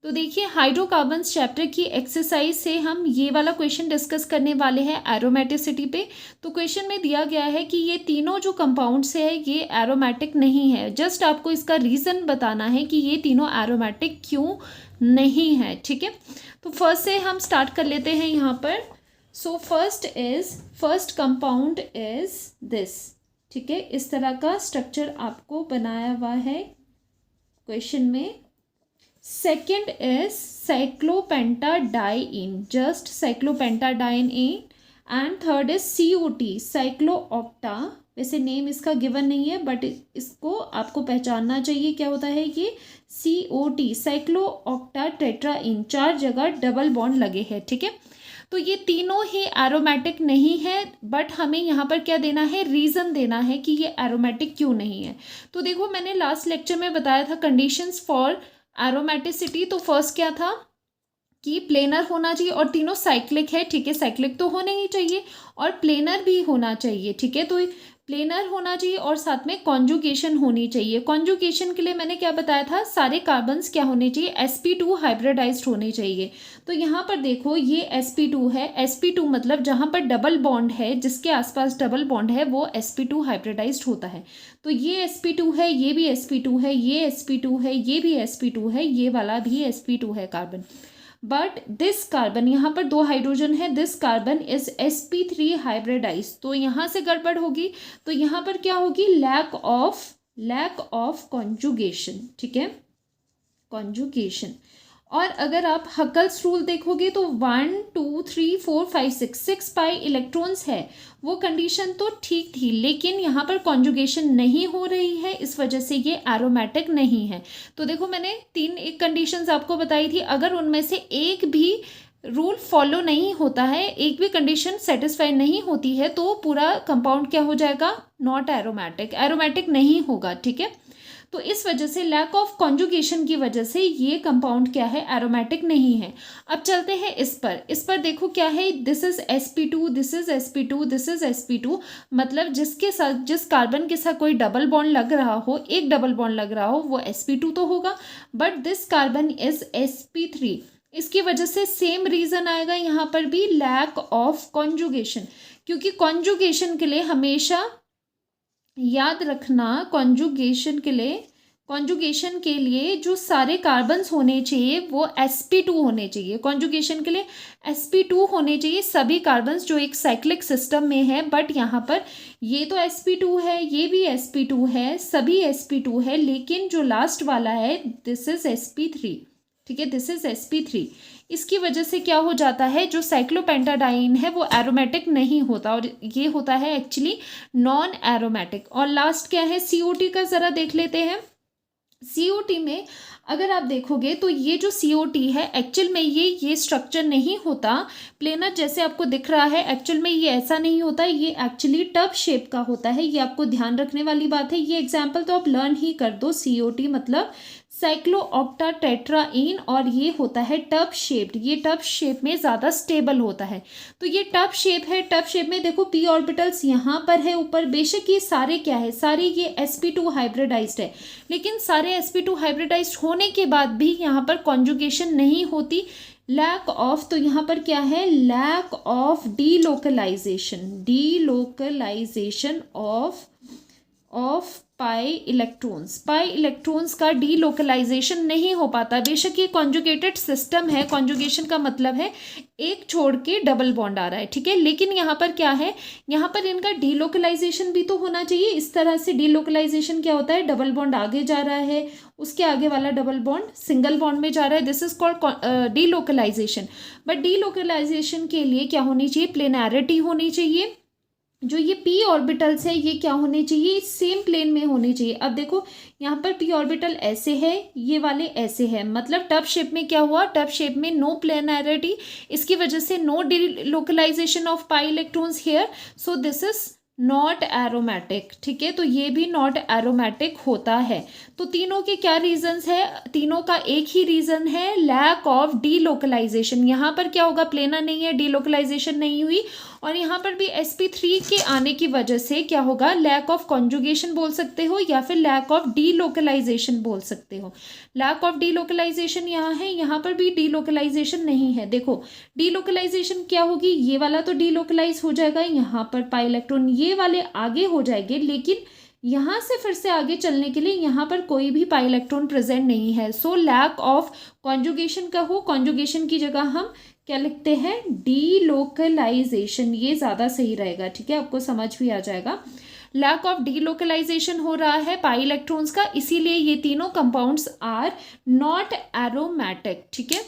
तो देखिए hydrocarbons chapter की एक्सरसाइज से हम ये वाला क्वेश्चन डिस्कस करने वाले हैं एरोमेटिसिटी पे। तो क्वेश्चन में दिया गया है कि ये तीनों जो कंपाउंड्स है ये एरोमेटिक नहीं है। जस्ट आपको इसका रीज़न बताना है कि ये तीनों एरोमेटिक क्यों नहीं है, ठीक है। तो फर्स्ट से हम स्टार्ट कर लेते हैं यहाँ पर। So first compound is this, ठीक है। इस तरह का स्ट्रक्चर आपको बनाया हुआ है क्वेश्चन में। Second is cyclopentadiene, just cyclopentadiene and third is COT, cycloocta. वैसे नेम इसका गिवन नहीं है बट इसको आपको पहचानना चाहिए क्या होता है ये COT, साइक्लोऑक्टा टेट्राइन। 4 जगह डबल बॉन्ड लगे हैं, ठीक है। तो ये तीनों ही एरोमेटिक नहीं है बट हमें यहाँ पर क्या देना है, रीज़न देना है कि ये एरोमेटिक क्यों नहीं है। तो देखो मैंने लास्ट लेक्चर में बताया था कंडीशंस फॉर एरोमेटिसिटी। तो फर्स्ट क्या था कि प्लेनर होना चाहिए और तीनों साइक्लिक है, ठीक है। साइक्लिक तो होने ही चाहिए और प्लेनर भी होना चाहिए, ठीक है। तो प्लेनर होना चाहिए और साथ में कॉन्जुगेशन होनी चाहिए। कॉन्जुगेशन के लिए मैंने क्या बताया था, सारे कार्बन्स क्या होने चाहिए, sp2 हाइब्रिडाइज्ड होने चाहिए। तो यहाँ पर देखो ये sp2 है। sp2 मतलब जहाँ पर डबल बॉन्ड है, जिसके आसपास डबल बॉन्ड है वो sp2 हाइब्रिडाइज्ड होता है। तो ये sp2 है, ये भी sp2 है, ये sp2 है, ये भी sp2 है, ये वाला भी sp2 है कार्बन। बट दिस कार्बन, यहाँ पर 2 हाइड्रोजन है, this carbon is sp3 hybridise. तो यहाँ से गड़बड़ होगी। तो यहाँ पर क्या होगी, लैक ऑफ कॉन्जुगेशन, ठीक है, कॉन्जुगेशन। और अगर आप हकल्स रूल देखोगे तो 1 2 3 4 5 6 पाई इलेक्ट्रॉन्स है, वो कंडीशन तो ठीक थी लेकिन यहाँ पर कॉन्जुगेशन नहीं हो रही है, इस वजह से ये एरोमेटिक नहीं है। तो देखो मैंने 3 एक कंडीशंस आपको बताई थी, अगर उनमें से एक भी रूल फॉलो नहीं होता है, एक भी कंडीशन सेटिस्फाई नहीं होती है, तो पूरा कंपाउंड क्या हो जाएगा, नॉट एरोमेटिक, एरोमेटिक नहीं होगा, ठीक है। तो इस वजह से लैक ऑफ कॉन्जुगेशन की वजह से ये कंपाउंड क्या है, एरोमेटिक नहीं है। अब चलते हैं इस पर देखो क्या है, this is sp2, this is sp2, this is sp2। मतलब जिसके साथ, जिस कार्बन के साथ कोई डबल बॉन्ड लग रहा हो, एक डबल बॉन्ड लग रहा हो, वो sp2 तो होगा। But this carbon is sp3, इसकी वजह से सेम रीजन आएगा यहाँ पर भी, लैक ऑफ कॉन्जुगेशन। क्योंकि कॉन्जुगेशन के लिए हमेशा याद रखना, कॉन्जुगेशन के लिए जो सारे कार्बन्स होने चाहिए वो sp2 होने चाहिए। कॉन्जुगेशन के लिए sp2 होने चाहिए सभी कार्बन्स जो एक साइक्लिक सिस्टम में है। बट यहाँ पर ये तो sp2 है, ये भी sp2 है, सभी sp2 है, लेकिन जो लास्ट वाला है दिस इज sp3, ठीक है, दिस इज sp3। इसकी वजह से क्या हो जाता है, जो साइक्लोपेंटाडाइन है वो एरोमेटिक नहीं होता और ये होता है एक्चुअली नॉन एरोमेटिक। और लास्ट क्या है, COT का ज़रा देख लेते हैं। COT में अगर आप देखोगे तो ये जो COT है एक्चुअल में ये स्ट्रक्चर नहीं होता प्लेनर जैसे आपको दिख रहा है, एक्चुअल में ये ऐसा नहीं होता, ये एक्चुअली टब शेप का होता है। ये आपको ध्यान रखने वाली बात है। ये एग्जाम्पल तो आप लर्न ही कर दो, COT मतलब साइक्लोऑक्टा टेट्राइन, और ये होता है टब शेप्ड। ये टब शेप में ज़्यादा स्टेबल होता है। तो ये टब शेप है, टब शेप में देखो p ऑर्बिटल्स यहाँ पर है ऊपर। बेशक ये सारे क्या है, सारे ये sp2 हाइब्रिडाइज्ड है, लेकिन सारे sp2 हाइब्रिडाइज्ड होने के बाद भी यहाँ पर कॉन्जुगेशन नहीं होती, लैक ऑफ। तो यहाँ पर क्या है, lack of delocalization of pi electrons का डीलोकलाइजेशन नहीं हो पाता। बेशक ये कॉन्जुगेटेड सिस्टम है, कॉन्जुगेशन का मतलब है एक छोड़ के डबल बॉन्ड आ रहा है, ठीक है, लेकिन यहाँ पर क्या है, यहाँ पर इनका डीलोकलाइजेशन भी तो होना चाहिए। इस तरह से डीलोकलाइजेशन क्या होता है, डबल बॉन्ड आगे जा रहा है, उसके आगे वाला डबल बॉन्ड सिंगल बॉन्ड में जा रहा है, this is called delocalization. But delocalization के लिए क्या होनी चाहिए, प्लेनैरिटी होनी चाहिए। जो ये p ऑर्बिटल्स है ये क्या होने चाहिए, सेम प्लेन में होने चाहिए। अब देखो यहाँ पर p ऑर्बिटल ऐसे है, ये वाले ऐसे है, मतलब टब शेप में क्या हुआ, टब शेप में नो प्लेनैरिटी, इसकी वजह से no delocalization of pi electrons here, so this is not aromatic, ठीक है। तो ये भी नॉट एरोमेटिक होता है। तो तीनों के क्या रीजंस है, तीनों का एक ही रीजन है, लैक ऑफ डीलोकलाइजेशन। यहाँ पर क्या होगा, प्लेनर नहीं है, डीलोकलाइजेशन नहीं हुई, और यहाँ पर भी sp3 के आने की वजह से क्या होगा, लैक ऑफ कॉन्जुगेशन बोल सकते हो या फिर लैक ऑफ डीलोकलाइजेशन बोल सकते हो। लैक ऑफ डीलोकलाइजेशन यहाँ है, यहाँ पर भी डीलोकलाइजेशन नहीं है। देखो डीलोकलाइजेशन क्या होगी, ये वाला तो डीलोकलाइज हो जाएगा, यहाँ पर पाई इलेक्ट्रॉन ये वाले आगे हो जाएंगे, लेकिन यहाँ से फिर से आगे चलने के लिए यहाँ पर कोई भी पाई इलेक्ट्रॉन प्रेजेंट नहीं है। सो लैक ऑफ कॉन्जुगेशन का हो, कॉन्जुगेशन की जगह हम क्या लिखते हैं, डीलोकलाइजेशन, ये ज़्यादा सही रहेगा। ठीक है, आपको समझ भी आ जाएगा। लैक ऑफ डीलोकलाइजेशन हो रहा है पाई इलेक्ट्रॉन्स का, इसीलिए ये तीनों कंपाउंड्स आर नॉट एरोमेटिक। ठीक है,